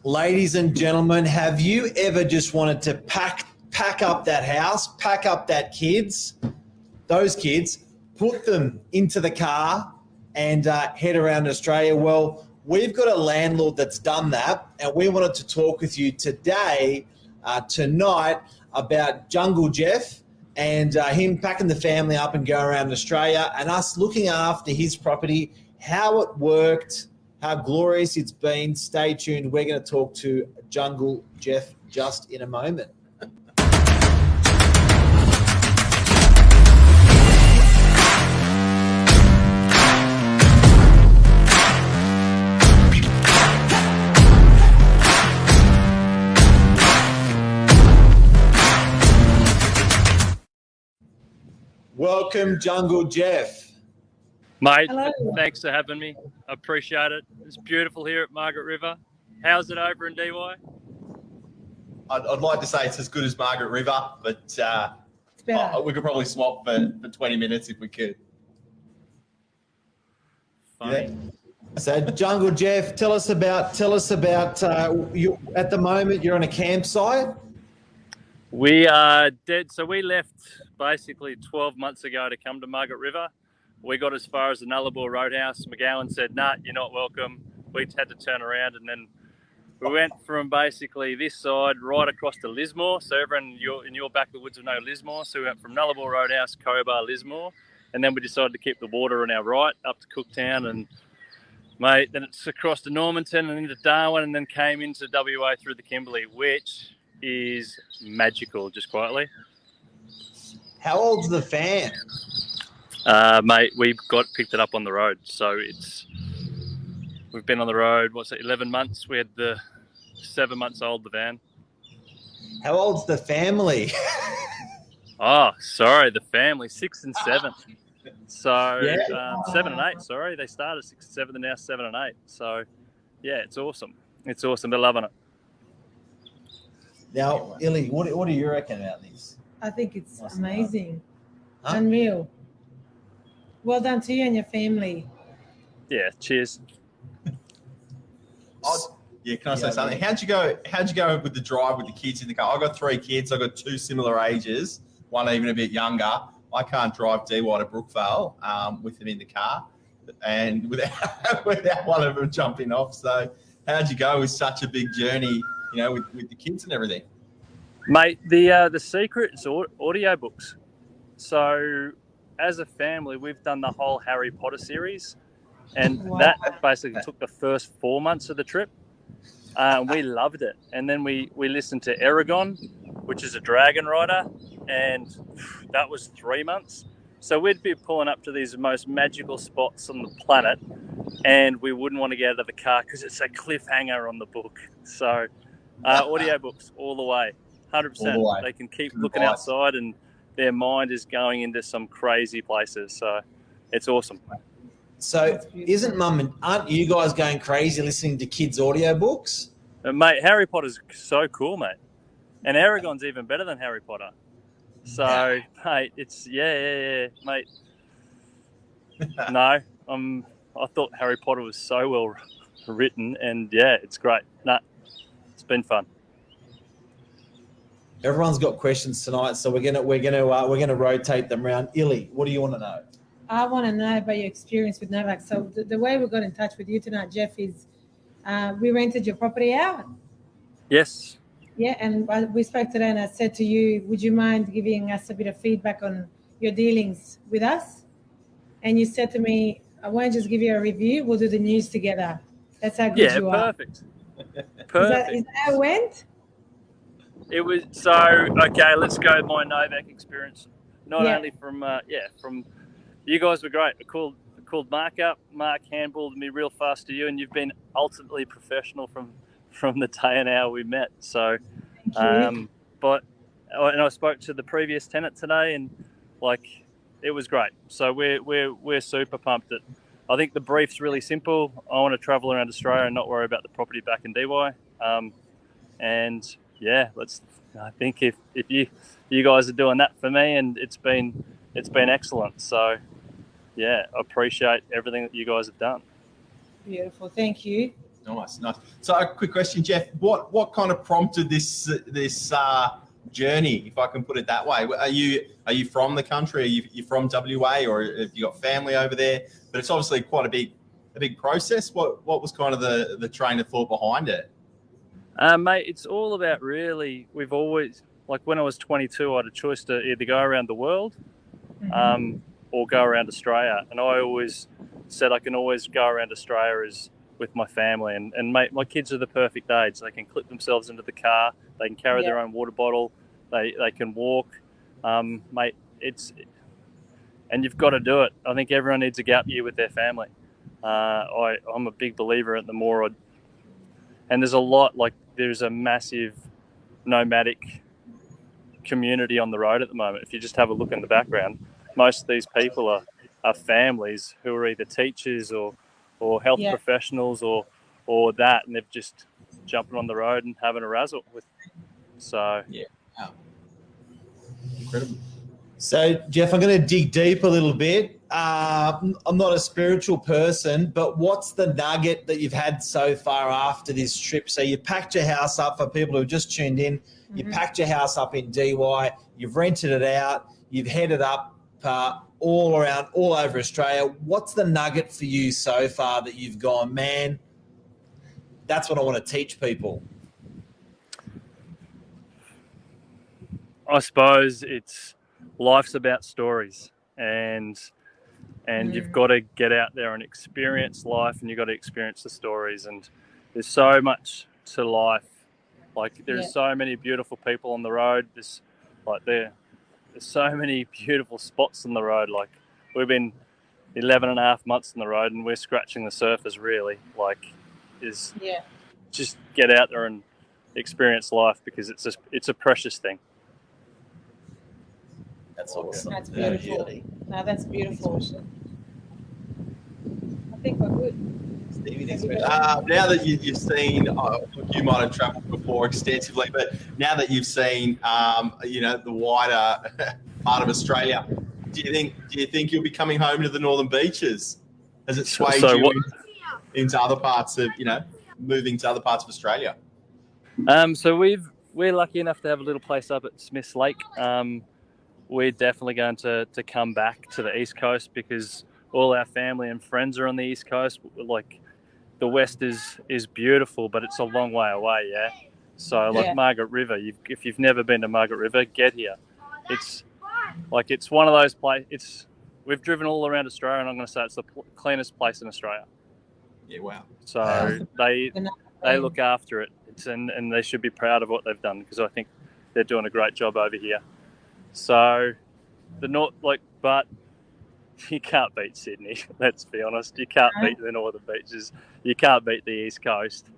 Ladies and gentlemen, have you ever just wanted to pack up that house, pack up those kids, put them into the car and head around Australia? Well, we've got a landlord that's done that, and we wanted to talk with you tonight, about Jungle Jeff and him packing the family up and going around Australia, and us looking after his property, how it worked, how glorious it's been. Stay tuned. We're going to talk to Jungle Jeff just in a moment. Welcome, Jungle Jeff. Mate, Hello. Thanks for having me. I appreciate it. It's beautiful here at Margaret River. How's it over in DY? I'd like to say it's as good as Margaret River, but It's better. we could probably swap for 20 minutes if we could. Funny. So, Jungle Jeff, tell us about you. At the moment, you're on a campsite. We are dead. So we left basically 12 months ago to come to Margaret River. We got as far as the Nullarbor Roadhouse. McGowan said, "Nah, you're not welcome." We had to turn around, and then we went from basically this side right across to Lismore. So everyone in your back of the woods will know Lismore. So we went from Nullarbor Roadhouse, Cobar, Lismore, and then we decided to keep the water on our right up to Cooktown, and mate, then it's across to Normanton and into Darwin, and then came into WA through the Kimberley, which is magical, just quietly. How old's the fan? Mate, we picked it up on the road, so we've been on the road. 11 months? We had the 7 months old, the van. How old's the family? Oh, sorry, the family 6 and 7. So Yeah. 7 and 8. Sorry, they started 6 and 7, and now 7 and 8. So yeah, it's awesome. It's awesome. They're loving it. Now, Illy, what do you reckon about this? I think it's amazing. Huh? Unreal. Well done to you and your family. Yeah, cheers. Can I say something? How'd you go with the drive with the kids in the car? I got 3 kids. I got 2 similar ages, one even a bit younger. I can't drive DY to Brookvale with them in the car, and without one of them jumping off. So, how'd you go with such a big journey? With the kids and everything. Mate, the secret is audiobooks. So as a family, we've done the whole Harry Potter series, and Wow. that basically took the first 4 months of the trip. We loved it. And then we listened to Aragon, which is a dragon rider, and that was 3 months. So we'd be pulling up to these most magical spots on the planet, and we wouldn't want to get out of the car because it's a cliffhanger on the book. So audiobooks all the way, 100%. All the way. They can keep looking outside, and their mind is going into some crazy places. So it's awesome. So, aren't you guys going crazy listening to kids' audiobooks? Mate, Harry Potter's so cool, mate. And Aragon's even better than Harry Potter. So, mate, it's, mate. No, I thought Harry Potter was so well written, and yeah, it's great. It's been fun. Everyone's got questions tonight, so we're gonna rotate them around. Illy, what do you want to know? I want to know about your experience with Novak. So the way we got in touch with you tonight, Jeff, is we rented your property out. Yes. Yeah, and we spoke today, and I said to you, would you mind giving us a bit of feedback on your dealings with us? And you said to me, I won't just give you a review, we'll do the news together. That's how good you are. Perfect. Is that how it went? It was okay. Let's go with my Novak experience. Not only from you guys were great. I called Mark up. Mark handballed me real fast to you, and you've been ultimately professional from the day and hour we met. So, and I spoke to the previous tenant today, and it was great. So we're super pumped. I think the brief's really simple. I want to travel around Australia and not worry about the property back in DY. And yeah, I think if you guys are doing that for me, and it's been excellent. So yeah, I appreciate everything that you guys have done. Beautiful, thank you. Nice. So, a quick question, Jeff. What kind of prompted this journey, if I can put it that way? Are you from the country? Are you from WA, or have you got family over there? But it's obviously quite a big process. What was kind of the train of thought behind it? Mate, it's all about really. We've always, like when I was 22, I had a choice to either go around the world, or go around Australia, and I always said I can always go around Australia with my family, and mate, my kids are the perfect age. They can clip themselves into the car, they can carry their own water bottle, they can walk, mate. And you've got to do it. I think everyone needs a gap year with their family. I'm a big believer in and there's a lot, like there's a massive nomadic community on the road at the moment. If you just have a look in the background, most of these people are families who are either teachers or health professionals or that, and they've just jumping on the road and having a razzle with. So Incredible. So, Jeff, I'm going to dig deep a little bit. I'm not a spiritual person, but what's the nugget that you've had so far after this trip? So you packed your house up, for people who have just tuned in, you packed your house up in DY, you've rented it out, you've headed up all over Australia. What's the nugget for you so far that you've gone, man, that's what I want to teach people? I suppose life's about stories, and you've got to get out there and experience life, and you've got to experience the stories, and there's so much to life. Like there's so many beautiful people on the road. There's so many beautiful spots on the road. Like we've been 11 and a half months on the road, and we're scratching the surface really. Just get out there and experience life, because it's a precious thing. That's awesome. That's beautiful. No, that's beautiful. I think we're good. Stevie, now that you've seen, you might have travelled before extensively, but now that you've seen, the wider part of Australia, do you think you'll be coming home to the Northern Beaches? Has it swayed into other parts of, moving to other parts of Australia? So we're lucky enough to have a little place up at Smiths Lake. We're definitely going to come back to the East Coast, because all our family and friends are on the East Coast. Like the West is beautiful, but it's a long way away. Yeah. So Margaret River, if you've never been to Margaret River, get here. It's one of those places. We've driven all around Australia, and I'm going to say it's the cleanest place in Australia. Yeah. Wow. So they look after it. And they should be proud of what they've done, because I think they're doing a great job over here. So but you can't beat Sydney. Let's be honest. You can't beat the Northern Beaches. You can't beat the East Coast.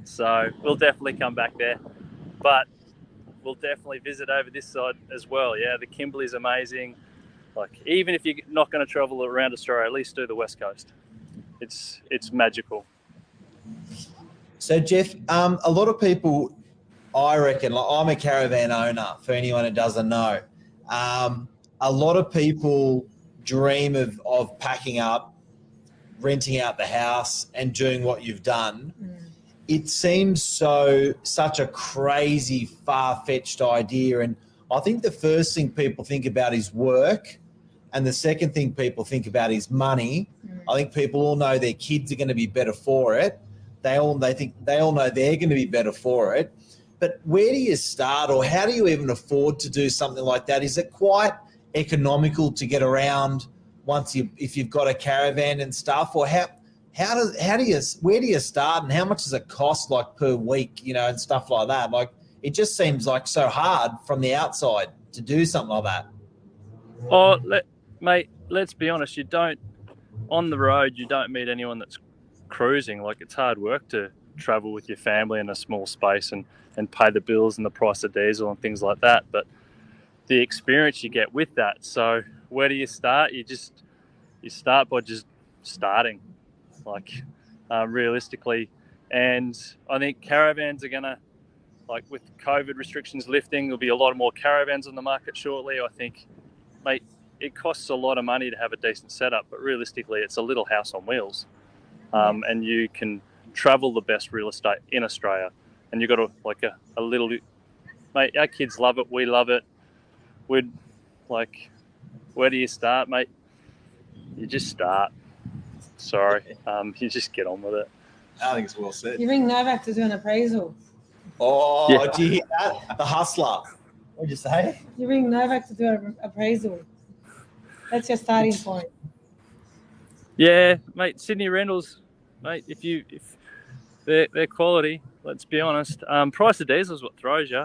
So we'll definitely come back there, but we'll definitely visit over this side as well. Yeah, the Kimberley's amazing. Like even if you're not going to travel around Australia, at least do the West Coast. It's magical. So, Jeff, a lot of people, I reckon, like I'm a caravan owner, for anyone who doesn't know. A lot of people dream of packing up, renting out the house, and doing what you've done. It seems such a crazy, far-fetched idea. And I think the first thing people think about is work, and the second thing people think about is money. I think people all know their kids are going to be better for it. They all know they're going to be better for it. But where do you start, or how do you even afford to do something like that? Is it quite economical to get around if you've got a caravan and stuff, or where do you start, and how much does it cost, like per week, and stuff like that? Like it just seems like so hard from the outside to do something like that. Oh, mate, let's be honest. On the road, you don't meet anyone that's cruising. Like it's hard work to travel with your family in a small space and pay the bills and the price of diesel and things like that. But the experience you get with that. So where do you start? You start by just starting, realistically. And I think caravans are gonna, with COVID restrictions lifting, there'll be a lot more caravans on the market shortly. I think, mate, it costs a lot of money to have a decent setup, but realistically, it's a little house on wheels. And you can travel the best real estate in Australia. And you've got a little, mate, our kids love it. We love it. We'd like, where do you start, mate? You just start. Sorry. You just get on with it. I think it's well said. You ring Novak to do an appraisal. Oh, Yeah. do you hear that? The hustler. What'd you say? You ring Novak to do an appraisal. That's your starting point. Yeah, mate, Sydney rentals, mate, if they're quality, let's be honest. Price of diesel is what throws you.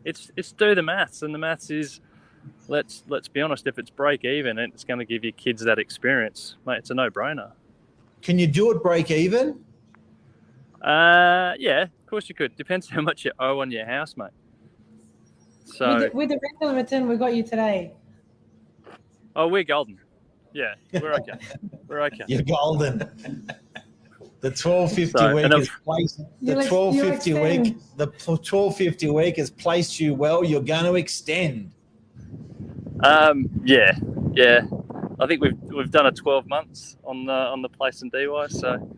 It's do the maths, and the maths is let's be honest, if it's break even and it's going to give your kids that experience, mate, it's a no-brainer. Can you do it break even? Yeah, of course you could. Depends how much you owe on your house, mate. So With the rental return we got you today. oh, we're golden. Yeah, we're okay. We're okay. You're golden. The 1250 So, week and is placed. The You'll 1250 extend. week. The 1250 week has placed you well. You're going to extend. Yeah. I think we've done a 12 months on the place in DY. So,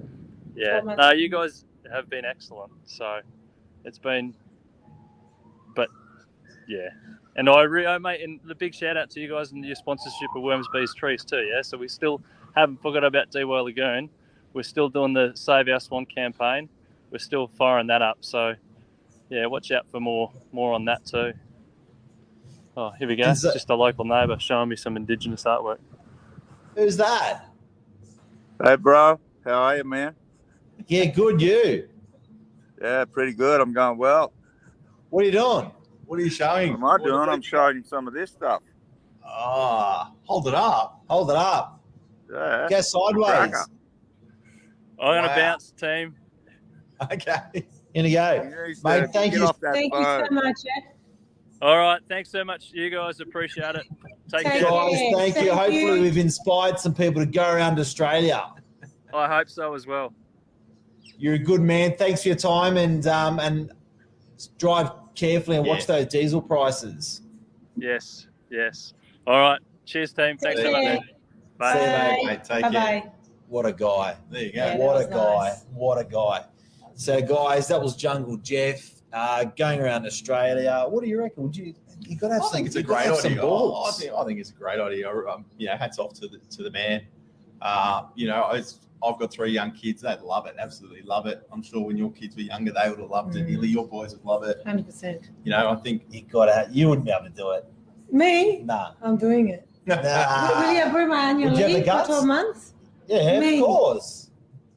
yeah. 12 months. No, you guys have been excellent. So, it's been, but yeah. And mate, and the big shout out to you guys and your sponsorship of Worms Bees Trees too. Yeah. So we still haven't forgot about DY Lagoon. We're still doing the Save Our Swan campaign. We're still firing that up. So, yeah, watch out for more on that too. Oh, here we go. Is that- Just a local neighbour showing me some Indigenous artwork. Who's that? Hey, bro. How are you, man? Yeah, good. You. Yeah, pretty good. I'm going well. What are you doing? What are you showing? What am I doing? I'm showing you some of this stuff. Hold it up. Hold it up. Yeah. Go sideways. Cracker. I'm going to Wow. bounce, team. Okay. In you go. You need to Mate, thank get you. off that Thank you phone. so much. All right. Thanks so much. You guys appreciate it. Take Take care. care. Guys, thank you. Thank Hopefully you. we've inspired some people to go around Australia. I hope so as well. You're a good man. Thanks for your time and drive carefully and watch those diesel prices. Yes. All right. Cheers, team. Thanks so much. care. Bye. See you, mate. Mate, take Bye-bye. What a guy. There you go. Yeah. What a that was guy. nice. What a guy. So, guys, that was Jungle Jeff going around Australia. What do you reckon? You got to have I some. think it's a you gotta great have some idea. balls. I think it's a great idea. Hats off to the man. I've got 3 young kids. They love it, absolutely love it. I'm sure when your kids were younger, they would have loved it. Nearly your boys would love it. 100%. I think You wouldn't be able to do it. Me? Nah. I'm doing it. Will you approve my annual Would you have the leave for guts? 12 months? Yeah, Me. of course.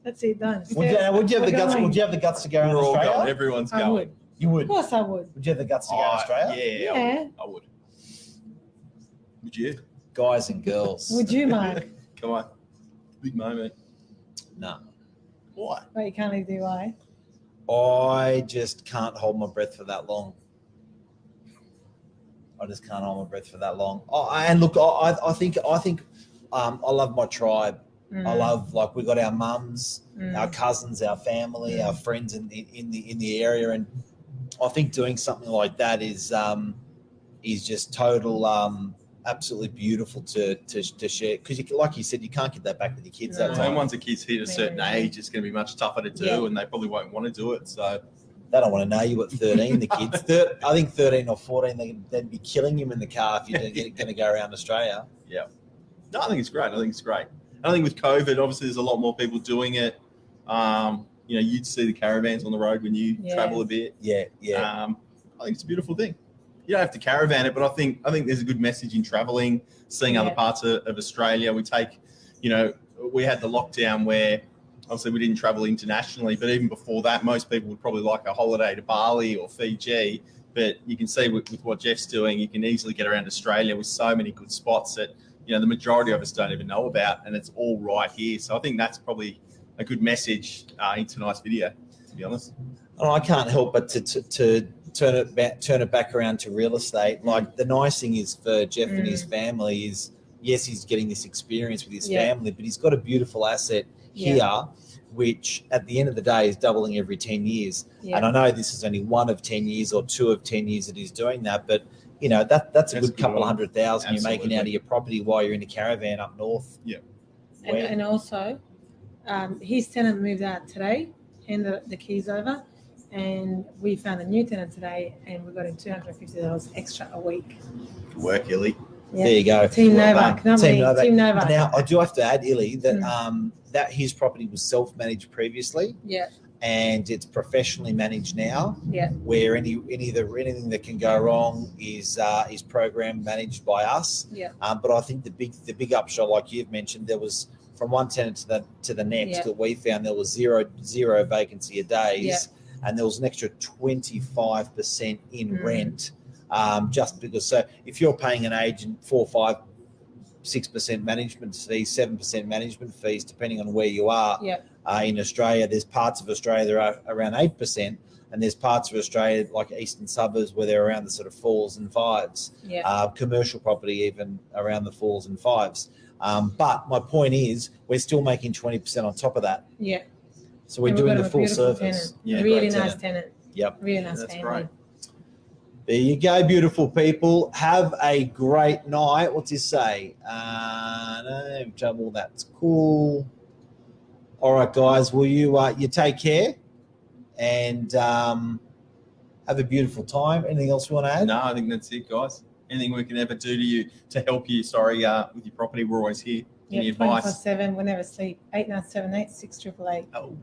That's it, done. Would you have the We're guts? going. Would you have the guts to go around we're all Australia? going. Everyone's I going. would. You would. Of course I would. Would you have the guts to go around Australia? Yeah, Yeah. I would. Would you? Guys and girls. Would you, Mark? Come on. Big moment. No. Why? But you can't leave DY. I just can't hold my breath for that long. I just can't hold my breath for that long. And look, I think I love my tribe. I love, like, we got our mums, our cousins, our family, our friends in the area, and I think doing something like that is just total absolutely beautiful to share, because like you said, you can't get that back with your kids that No. And time. once a kid's hit a certain age, it's going to be much tougher to do, Yeah. and they probably won't want to do it. So They don't want to know you at 13, the kids. I think 13 or 14, they'd be killing you in the car if you're going to go around Australia. no, I think it's great. I think with COVID, obviously, there's a lot more people doing it. You'd see the caravans on the road when you Yeah. travel a bit. Yeah. I think it's a beautiful thing. You don't have to caravan it, but I think there's a good message in traveling, seeing other Yeah. parts of Australia. We take, we had the lockdown where obviously we didn't travel internationally, but even before that, most people would probably like a holiday to Bali or Fiji. But you can see with what Jeff's doing, you can easily get around Australia with so many good spots that, the majority of us don't even know about, and it's all right here. So I think that's probably a good message in tonight's video, to be honest. And I can't help but to turn it back around to real estate. Like, the nice thing is for Jeff and his family is, yes, he's getting this experience with his family, but he's got a beautiful asset here, which at the end of the day is doubling every 10 years. Yeah. And I know this is only 1 of 10 years or 2 of 10 years that he's doing that, but that's a good couple of $100,000 you're making out of your property while you're in a caravan up north. And also, his tenant moved out today, handed the keys over, and we found a new tenant today, and we got him $250 extra a week. Good work, Illy. Yeah. There you go. Team Well Novak, done. not Team me. Novak. Team Novak. Now, I do have to add, Illy, that that his property was self-managed previously, Yeah, and it's professionally managed now. yeah, Where anything that can go wrong is program managed by us. yeah, But I think the big upshot, like you've mentioned, there was from one tenant to the next Yeah. that we found there was zero vacancy a days, Yeah. and there was an extra 25% in Mm. rent, just because. So if you're paying an agent 4, 5, 6% management fees, 7% management fees, depending on where you are. yeah, In Australia, there's parts of Australia that are around 8%, and there's parts of Australia like eastern suburbs where they're around the sort of 4s and 5s. yeah. Commercial property even around the 4s and 5s. But my point is, we're still making 20% on top of that. Yeah. So we're And we've doing got the a full beautiful service. tenant. Yeah, Really great nice tenant. tenant. Yep. Really nice That's family. great. There you go, beautiful people. Have a great night. What's he say? No trouble. That's cool. All right, guys. Will you take care and have a beautiful time? Anything else you want to add? No, I think that's it, guys. Anything we can ever do to you to help you, with your property, we're always here. Any Yeah, advice? 24/7. We never sleep. 8978 6888. Oh.